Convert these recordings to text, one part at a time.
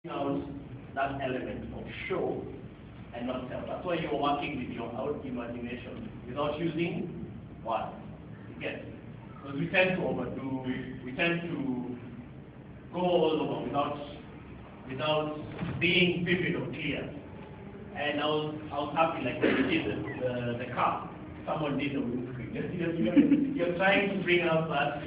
out that element of show and not tell. That's why you're working with your own imagination without using words. Yes. Because we tend to overdo, we tend to go all over without being vivid or clear. And I was happy, like when you did the car, someone did the windscreen. You're trying to bring out that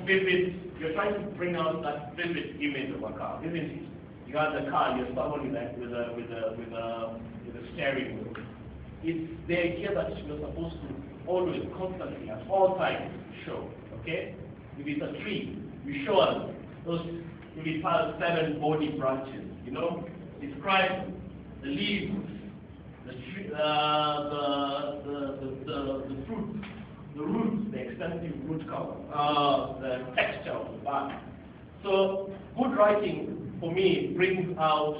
vivid. You're trying to bring out that vivid image of a car, isn't it? You got the car, you're someone with a steering wheel. It's the idea that you're supposed to always, constantly, at all times, show. Okay? If it's a tree, you show us those. If it has 7 body branches, you know, describe the leaves, the fruit, the roots, the extensive root cover, the texture of the bark. So good writing for me brings out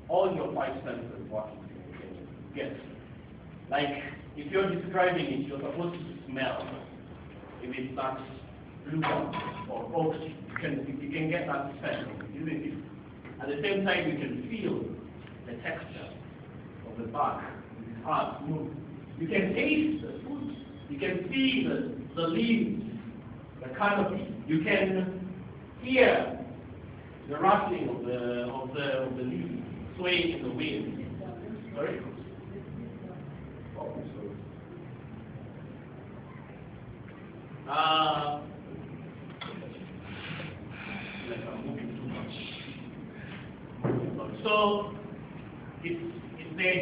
all your 5 senses working. Yes. Like if you're describing it, you're supposed to smell. If it's that bluebell or oak, you can get that smell, isn't it? At the same time, you can feel the texture of the bark. It's hard to move. You can taste the fruit. You can see the leaves, the canopy. You can hear the rustling of the leaves swaying in the wind. Sorry?